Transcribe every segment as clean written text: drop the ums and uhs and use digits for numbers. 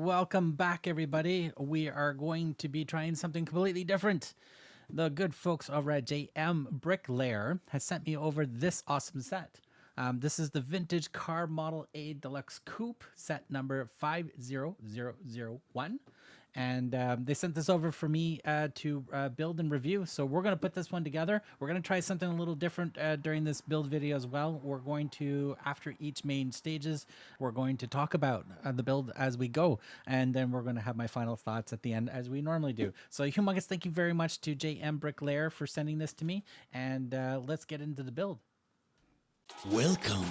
Welcome back, everybody. We are going to be trying something completely different. The good folks over at JMBricklayer has sent me over this awesome set. This is the vintage car Model A Deluxe Coupe, set number 50001. And they sent this over for me to build and review. So we're going to put this one together. We're going to try something a little different during this build video as well. We're going to, after each main stages, we're going to talk about the build as we go. And then we're going to have my final thoughts at the end as we normally do. So humongous thank you very much to JMBricklayer for sending this to me. And let's get into the build. Welcome.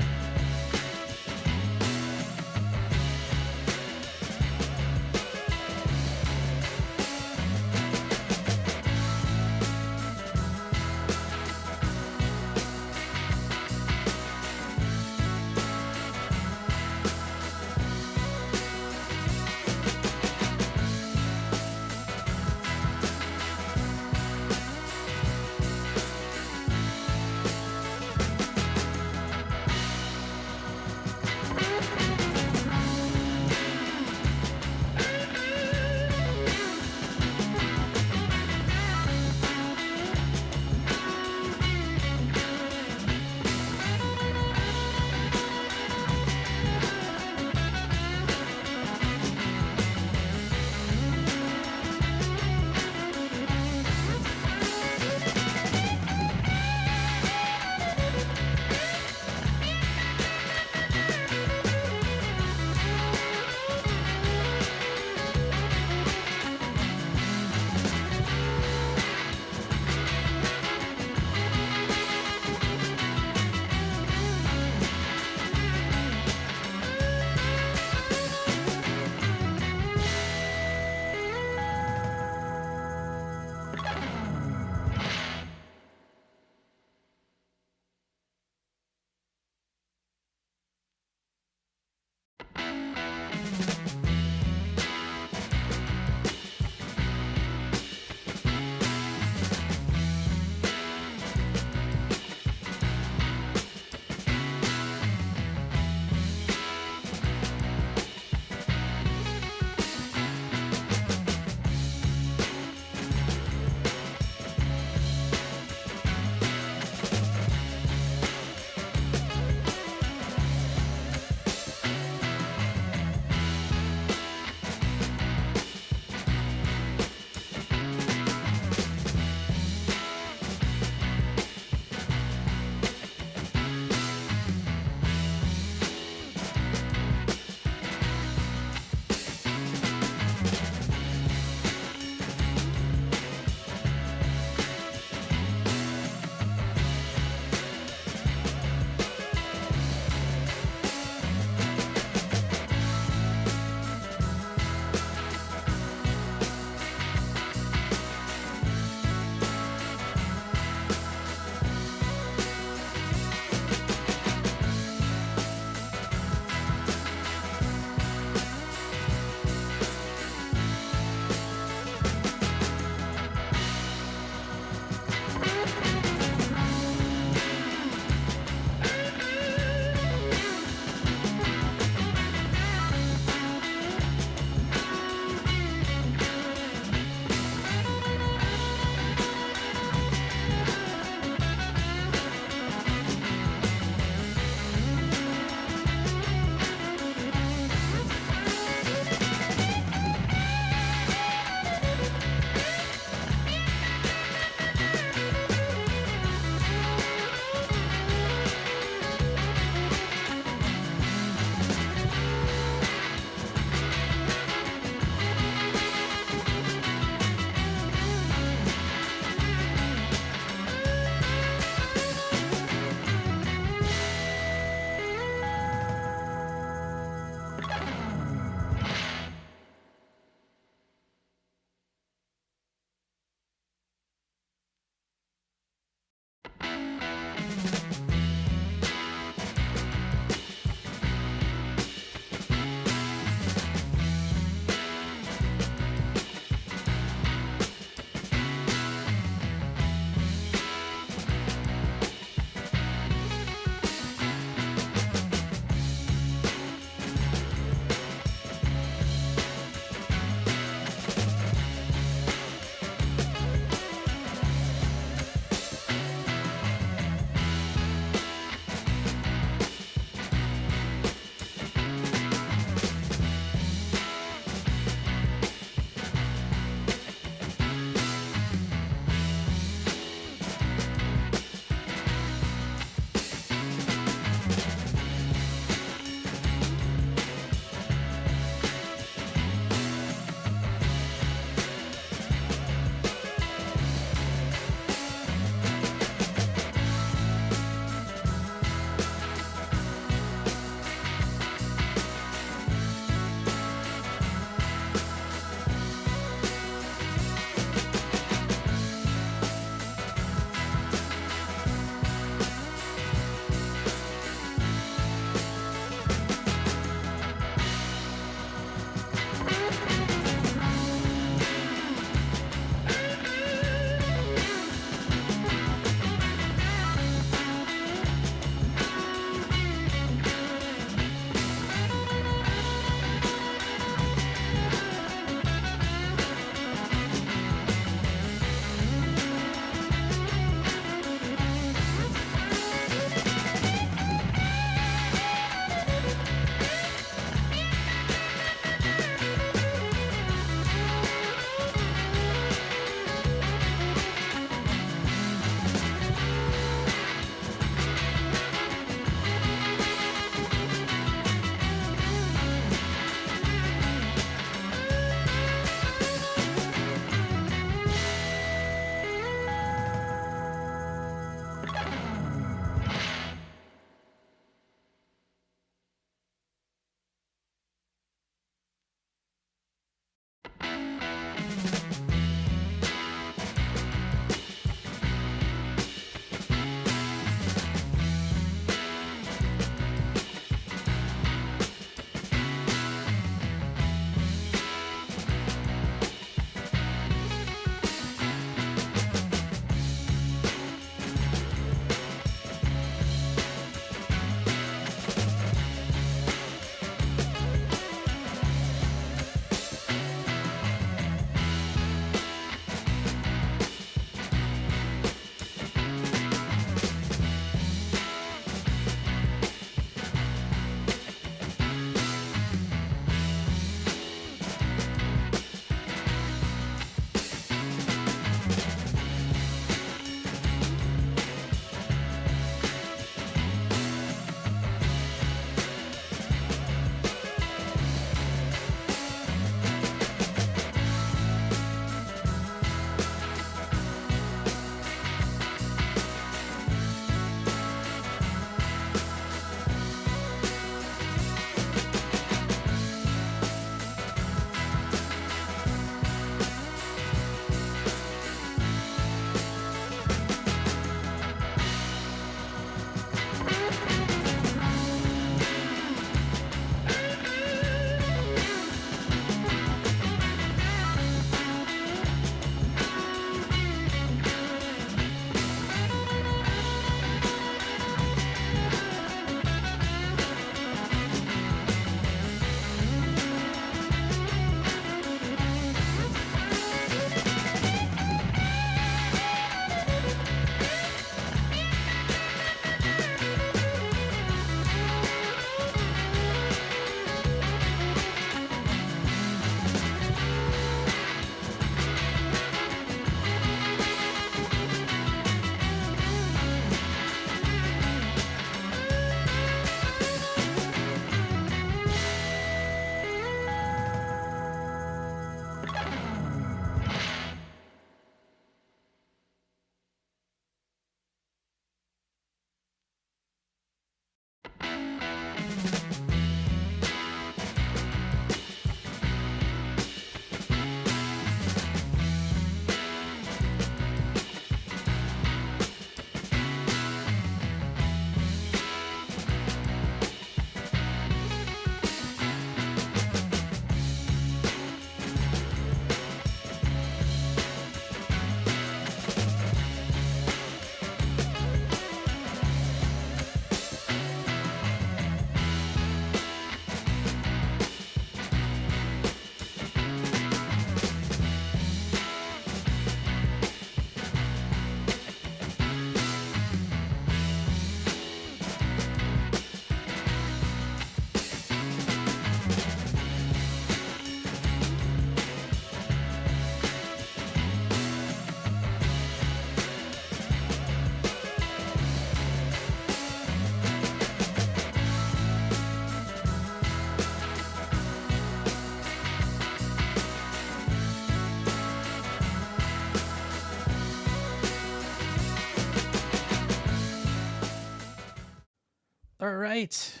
All right.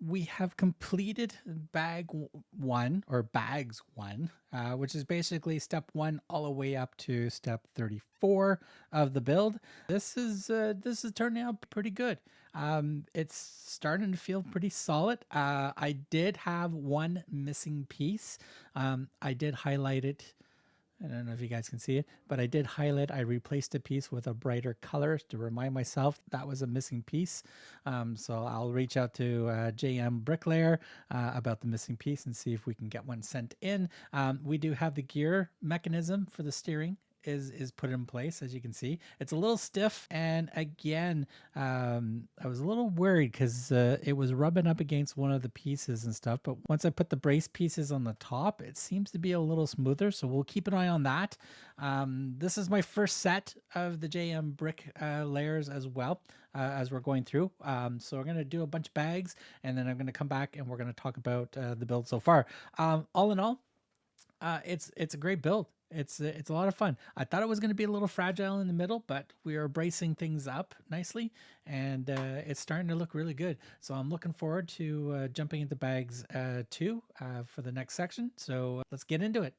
We have completed one or bags one, which is basically step one all the way up to step 34 of the build. This is turning out pretty good. It's starting to feel pretty solid. I did have one missing piece. I did highlight it. I don't know if you guys can see it, but I did highlight. I replaced a piece with a brighter color to remind myself that was a missing piece. So I'll reach out to JMBricklayer about the missing piece and see if we can get one sent in. We do have the gear mechanism for the steering is put in place. As you can see, it's a little stiff, and again, I was a little worried because it was rubbing up against one of the pieces and stuff, but once I put the brace pieces on the top, it seems to be a little smoother, so we'll keep an eye on that. This is my first set of the JM brick layers as well, as we're going through. So we're going to do a bunch of bags, and then I'm going to come back and we're going to talk about the build so far. All in all, it's a great build. It's a lot of fun. I thought it was going to be a little fragile in the middle, but we are bracing things up nicely, and it's starting to look really good. So I'm looking forward to jumping into bags 2 for the next section. So let's get into it.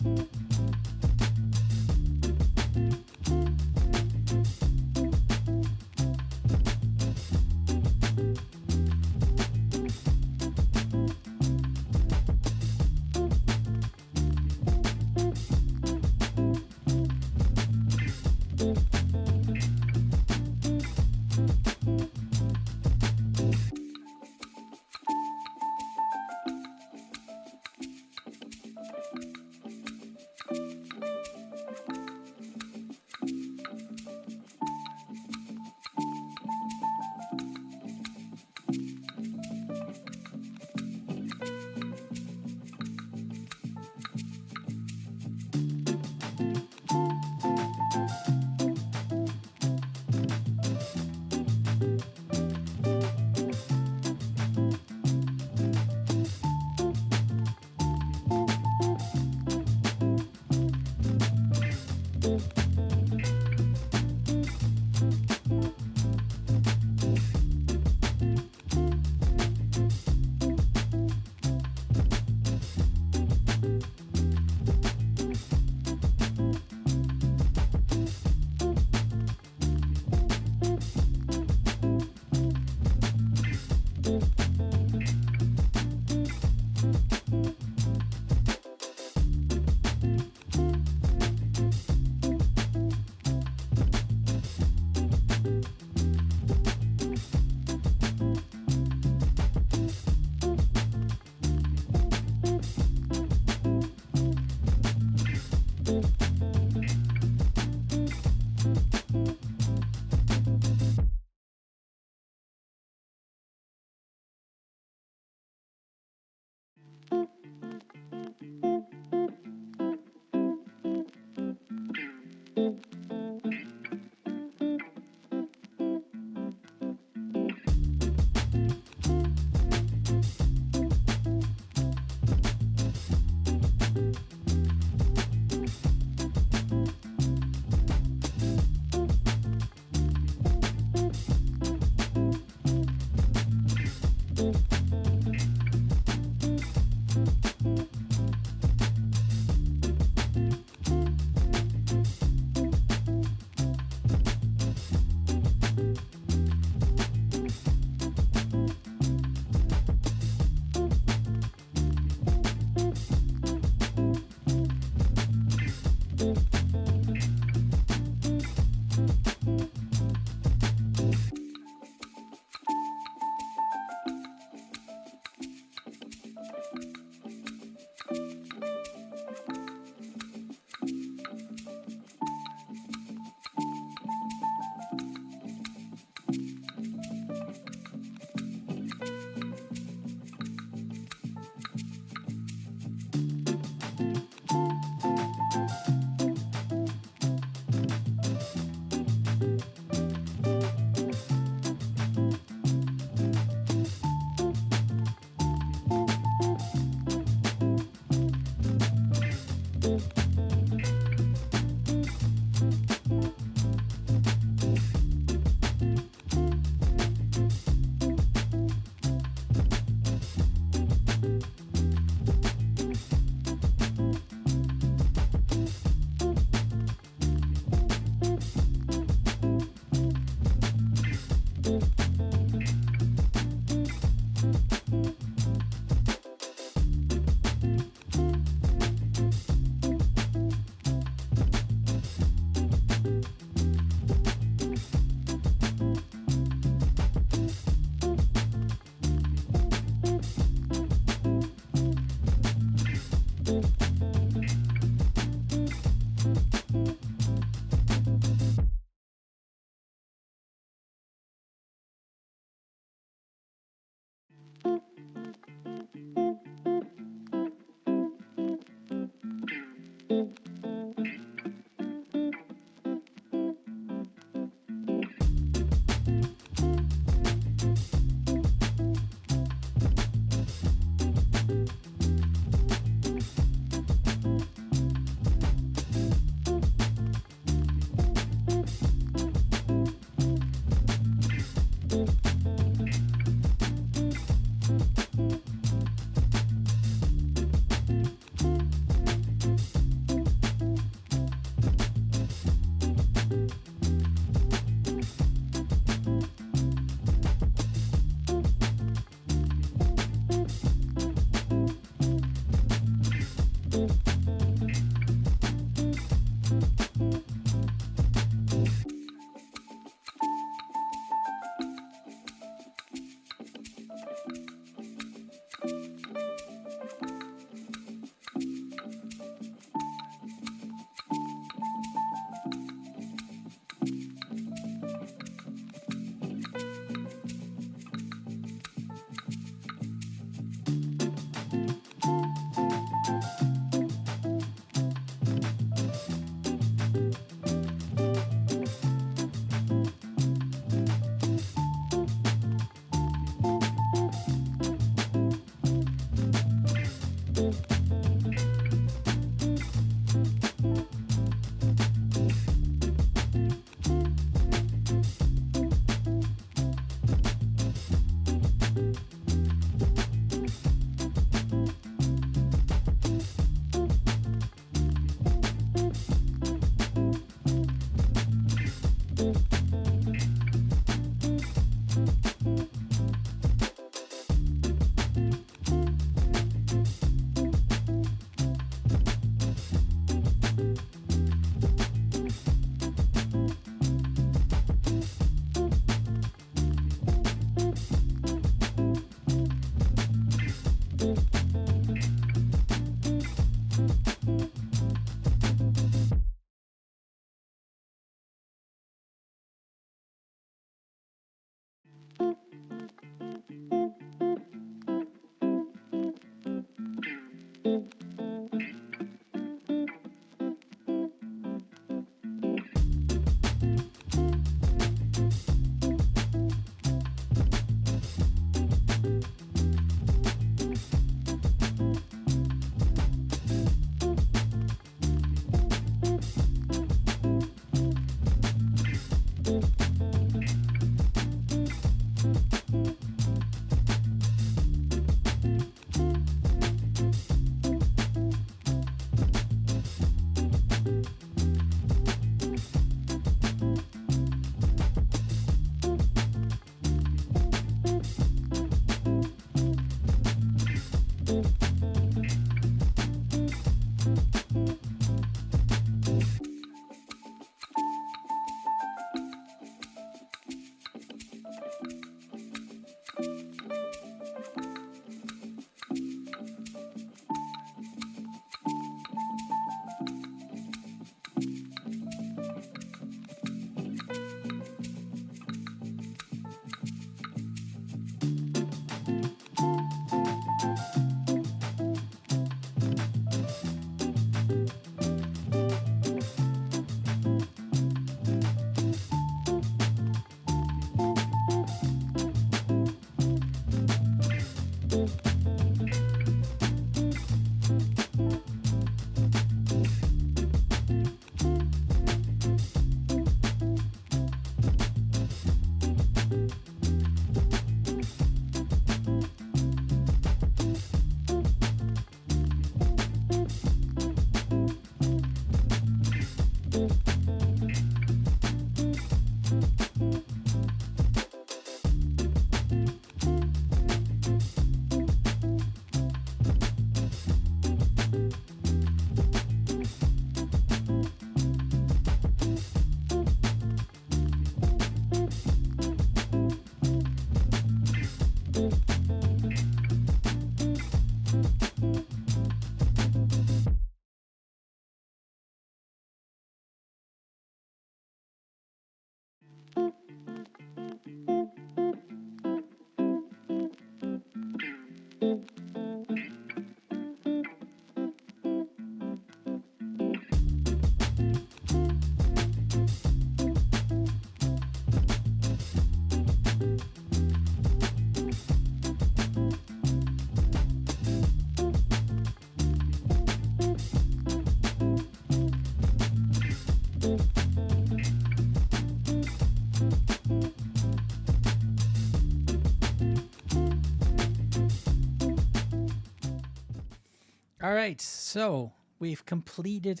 All right, so we've completed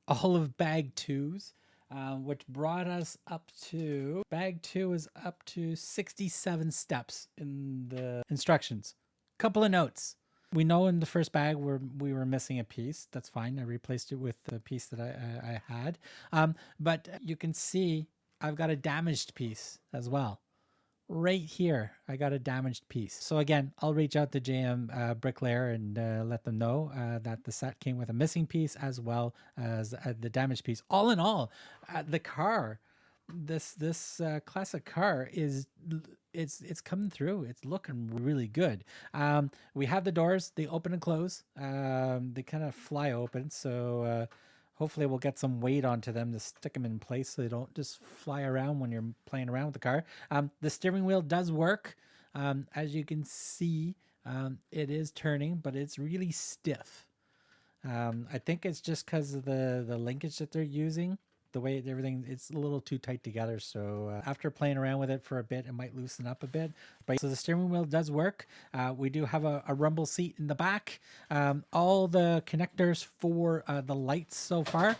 all of bag twos, which brought us up to bag two is up to 67 steps in the instructions. Couple of notes. We know in the first bag we were missing a piece. That's fine. I replaced it with the piece that I had. But you can see I've got a damaged piece as well. Right here, I got a damaged piece. So again, I'll reach out to JMBricklayer and let them know that the set came with a missing piece as well as the damaged piece. All in all, the car, this classic car is it's coming through. It's looking really good. We have the doors; they open and close. They kind of fly open, so. Hopefully we'll get some weight onto them to stick them in place so they don't just fly around when you're playing around with the car. The steering wheel does work. As you can see, it is turning, but it's really stiff. I think it's just because of the linkage that they're using. The way everything, it's a little too tight together. So after playing around with it for a bit, it might loosen up a bit. But so the steering wheel does work. We do have a rumble seat in the back. All the connectors for the lights so far,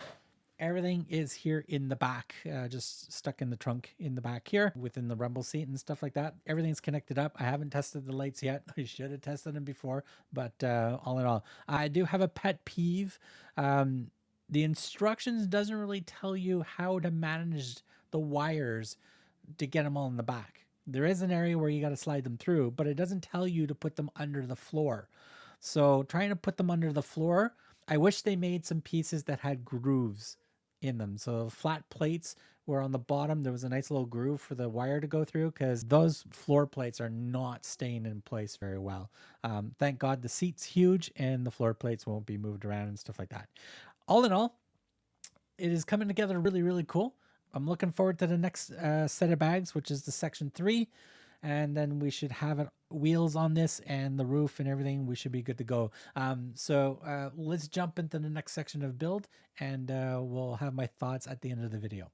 everything is here in the back, just stuck in the trunk in the back here within the rumble seat and stuff like that. Everything's connected up. I haven't tested the lights yet. I should have tested them before, but all in all, I do have a pet peeve. The instructions doesn't really tell you how to manage the wires to get them all in the back. There is an area where you got to slide them through, but it doesn't tell you to put them under the floor. So trying to put them under the floor, I wish they made some pieces that had grooves in them. So flat plates where on the bottom there was a nice little groove for the wire to go through, because those floor plates are not staying in place very well. Thank God the seat's huge and the floor plates won't be moved around and stuff like that. All in all, it is coming together really, really cool. I'm looking forward to the next set of bags, which is the section 3. And then we should have wheels on this and the roof and everything. We should be good to go. So let's jump into the next section of build, and we'll have my thoughts at the end of the video.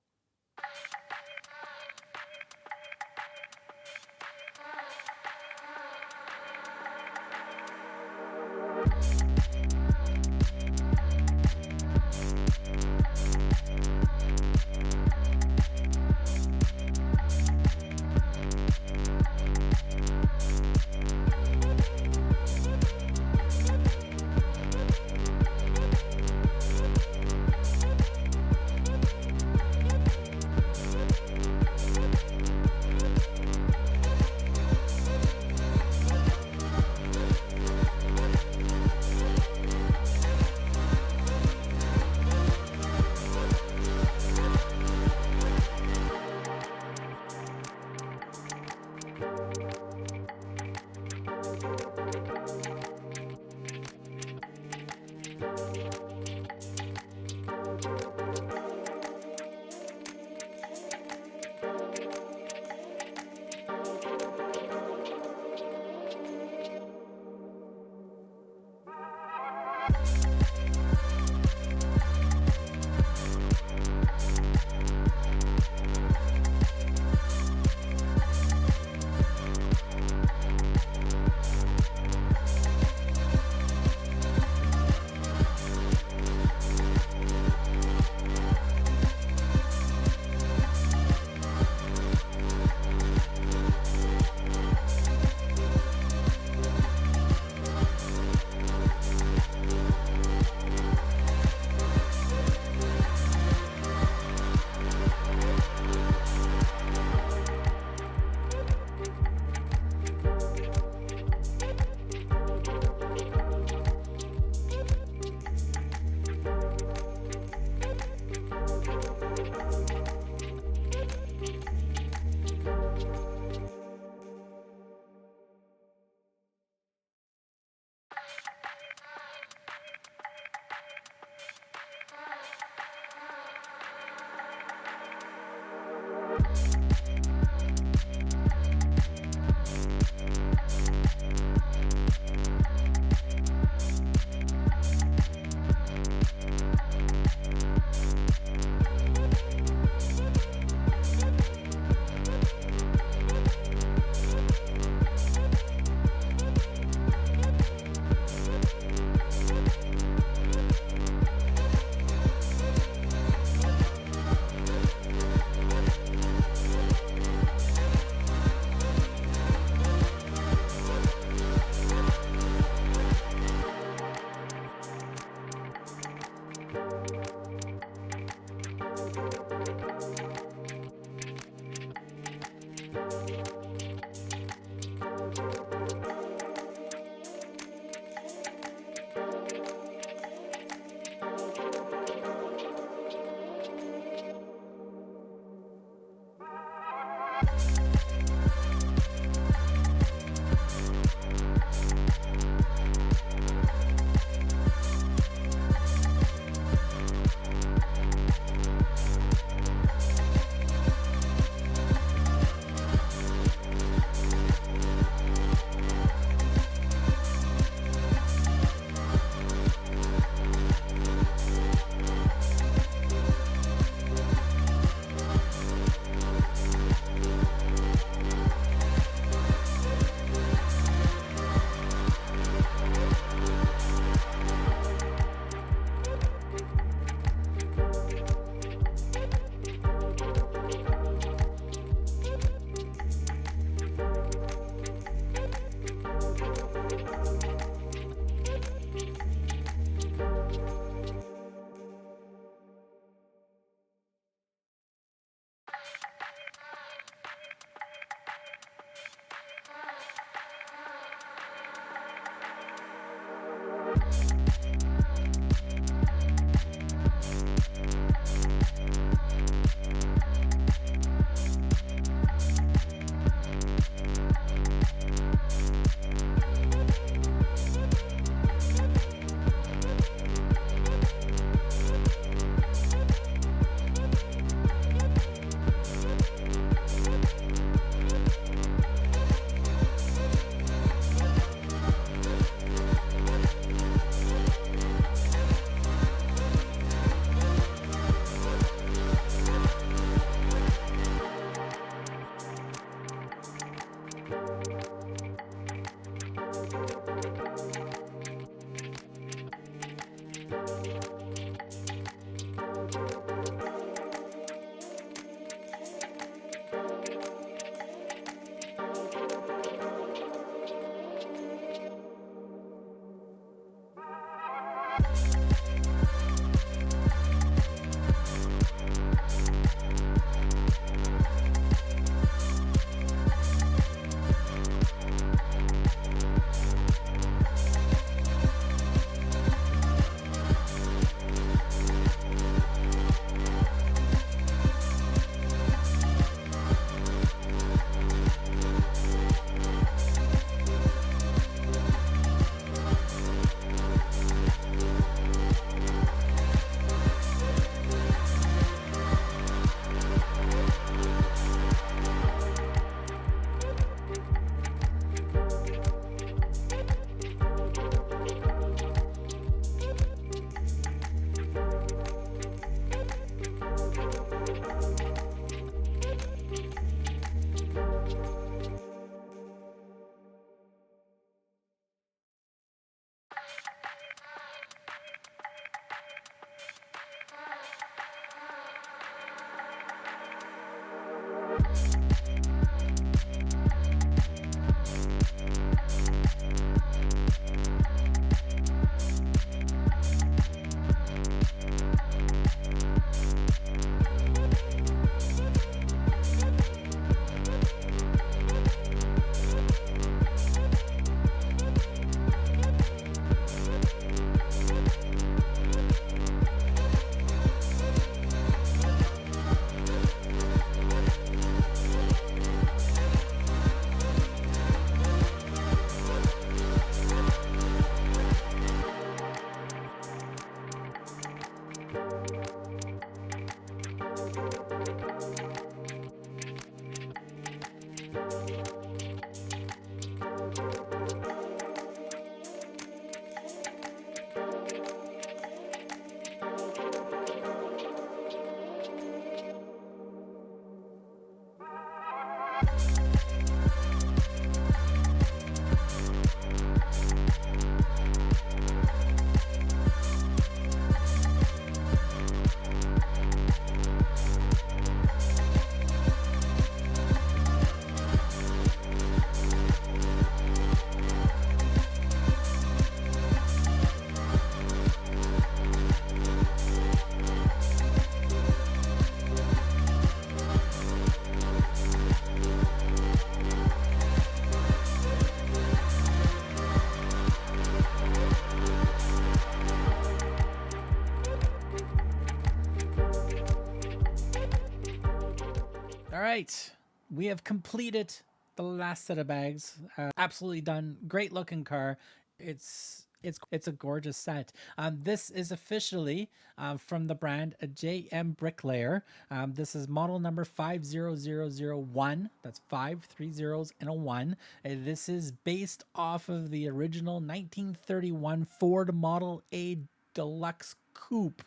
right, we have completed the last set of bags. Absolutely done. Great looking car. It's a gorgeous set. This is officially from the brand a JMBricklayer. This is model number 50001. That's 5 3 zeros and a 1. This is based off of the original 1931 Ford Model A Deluxe Coupe.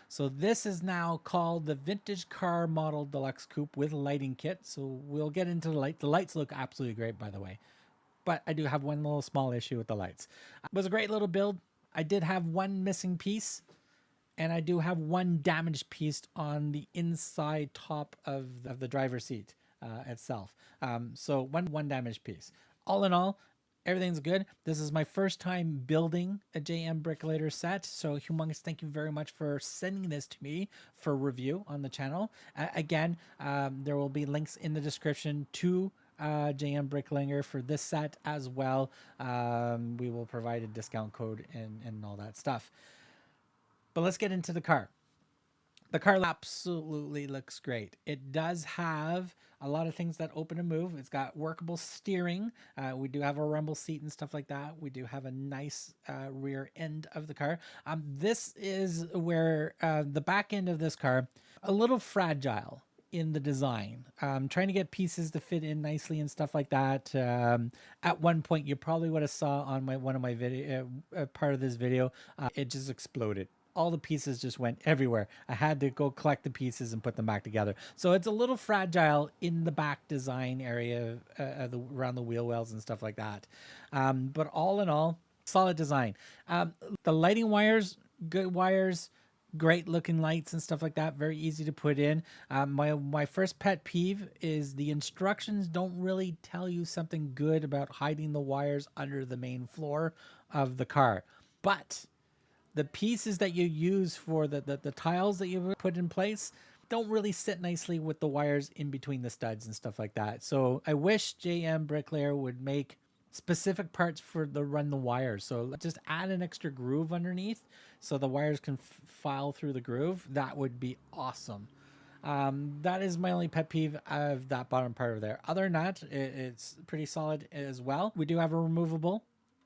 So this is now called the Vintage Car Model Deluxe Coupe with lighting kit. So we'll get into the light. The lights look absolutely great, by the way. But I do have one little small issue with the lights. It was a great little build. I did have one missing piece, and I do have one damaged piece on the inside top of the driver's seat itself. So one damaged piece. All in all, everything's good. This is my first time building a JMBricklayer set. So humongous thank you very much for sending this to me for review on the channel. Again, there will be links in the description to JMBricklayer for this set as well. We will provide a discount code and all that stuff. But let's get into the car. The car absolutely looks great. It does have a lot of things that open and move. It's got workable steering. We do have a rumble seat and stuff like that. We do have a nice rear end of the car. This is where the back end of this car, a little fragile in the design, trying to get pieces to fit in nicely and stuff like that. At one point, you probably would have saw on one of my video part of this video, it just exploded. All the pieces just went everywhere. I had to go collect the pieces and put them back together. So it's a little fragile in the back design area, around the wheel wells and stuff like that. But all in all, solid design. The lighting wires, good wires, great looking lights and stuff like that. Very easy to put in. My first pet peeve is the instructions don't really tell you something good about hiding the wires under the main floor of the car. But the pieces that you use for the tiles that you put in place don't really sit nicely with the wires in between the studs and stuff like that. So I wish JMBricklayer would make specific parts for run the wires. So just add an extra groove underneath so the wires can file through the groove. That would be awesome. That is my only pet peeve of that bottom part of there. Other than that, it's pretty solid as well. We do have a removable.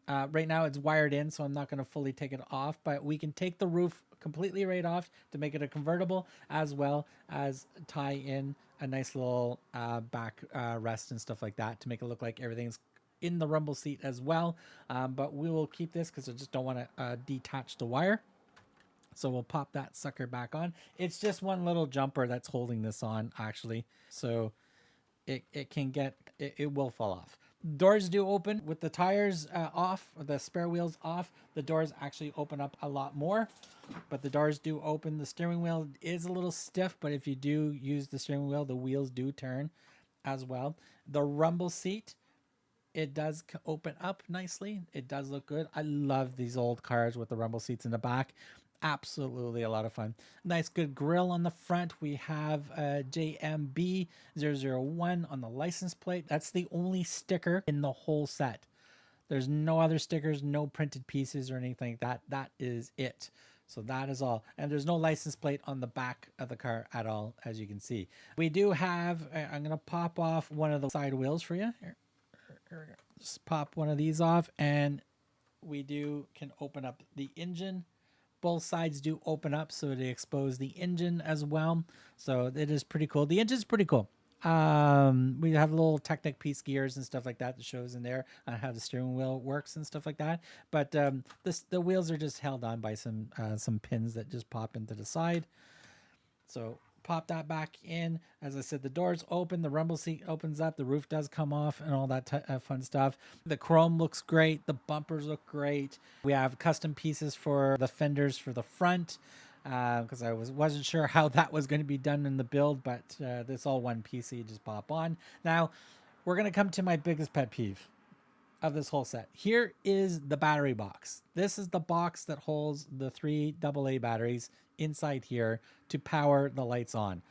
Right now it's wired in, so I'm not going to fully take it off, but we can take the roof completely right off to make it a convertible, as well as tie in a nice little back rest and stuff like that to make it look like everything's in the rumble seat as well. But we will keep this because I just don't want to detach the wire. So we'll pop that sucker back on. It's just one little jumper that's holding this on, actually. So it can get, it will fall off. Doors do open with the tires off, or the spare wheels off. The doors actually open up a lot more, but the doors do open. The steering wheel is a little stiff, but if you do use the steering wheel, the wheels do turn as well. The rumble seat, it does open up nicely. It does look good. I love these old cars with the rumble seats in the back. Absolutely a lot of fun. Nice good grill on the front. We have JMB001 on the license plate. That's the only sticker in the whole set. There's no other stickers, no printed pieces or anything like that. That is it. So that is all. And there's no license plate on the back of the car at all, as you can see. We do have, I'm going to pop off one of the side wheels for you. Here. Just pop one of these off, and we can open up the engine. Both sides do open up, so they expose the engine as well. So it is pretty cool. The engine's pretty cool. We have little Technic piece gears and stuff like that that shows in there on how the steering wheel works and stuff like that. But the wheels are just held on by some pins that just pop into the side. So pop that back in. As I said, the doors open, the rumble seat opens up, the roof does come off, and all that fun stuff. The chrome looks great. The bumpers look great. We have custom pieces for the fenders for the front, because I wasn't sure how that was going to be done in the build, but it's all one piece, so you just pop on. Now, we're going to come to my biggest pet peeve of this whole set. Here is the battery box. This is the box that holds the 3 AA batteries inside here to power the lights on.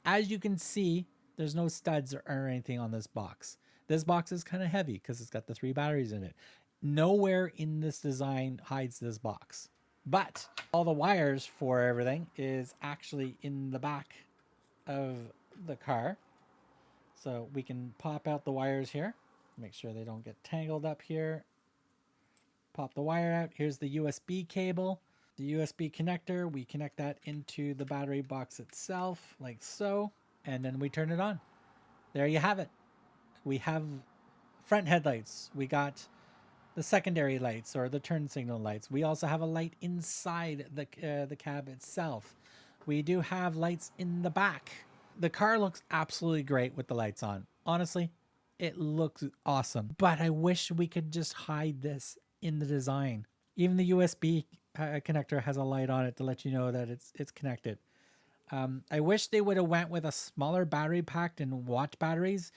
As you can see, there's no studs or anything on this box. This box is kind of heavy because it's got the 3 batteries in it. Nowhere in this design hides this box, but all the wires for everything is actually in the back of the car. So we can pop out the wires here. Make sure they don't get tangled up here. Pop the wire out. Here's the USB cable. The USB connector, we connect that into the battery box itself, like so. And then we turn it on. There you have it. We have front headlights. We got the secondary lights or the turn signal lights. We also have a light inside the cab itself. We do have lights in the back. The car looks absolutely great with the lights on. Honestly, it looks awesome. But I wish we could just hide this in the design. Even the USB connector has a light on it to let you know that it's connected. I wish they would have went with a smaller battery pack and watch batteries,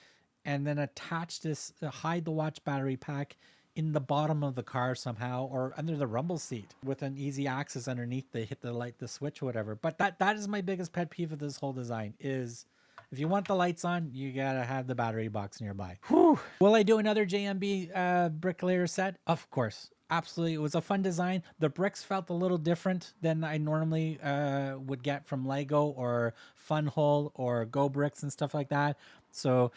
and then attach this, hide the watch battery pack in the bottom of the car somehow, or under the rumble seat with an easy access underneath to hit the light, the switch, whatever. But that is my biggest pet peeve of this whole design is, if you want the lights on, you gotta have the battery box nearby. Whew. Will I do another JMB bricklayer set? Of course. Absolutely. It was a fun design. The bricks felt a little different than I normally would get from Lego or Funhole or Go Bricks and stuff like that. So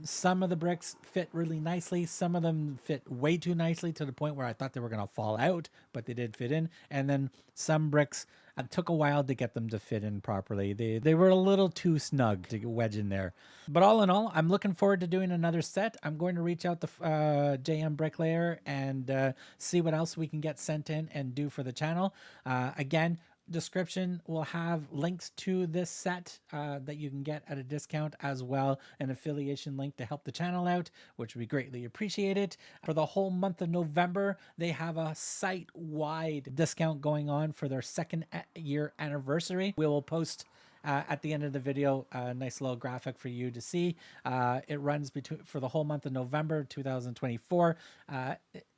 some of the bricks fit really nicely. Some of them fit way too nicely to the point where I thought they were going to fall out, but they did fit in. And then some bricks, it took a while to get them to fit in properly. They were a little too snug to wedge in there. But all in all, I'm looking forward to doing another set. I'm going to reach out to JMBricklayer and see what else we can get sent in and do for the channel. Again, description will have links to this set that you can get at a discount, as well an affiliation link to help the channel out, which would be greatly appreciated. For the whole month of November, they have a site-wide discount going on for their second year anniversary. We will post at the end of the video a nice little graphic for you to see. It runs for the whole month of November 2024.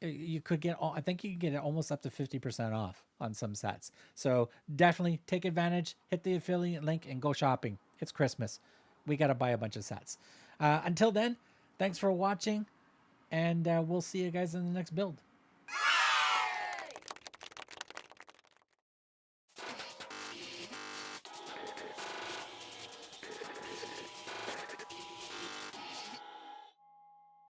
You could get, I think you can get it almost up to 50% off on some sets. So definitely take advantage, hit the affiliate link and go shopping. It's Christmas. We got to buy a bunch of sets. Until then, thanks for watching, and we'll see you guys in the next build.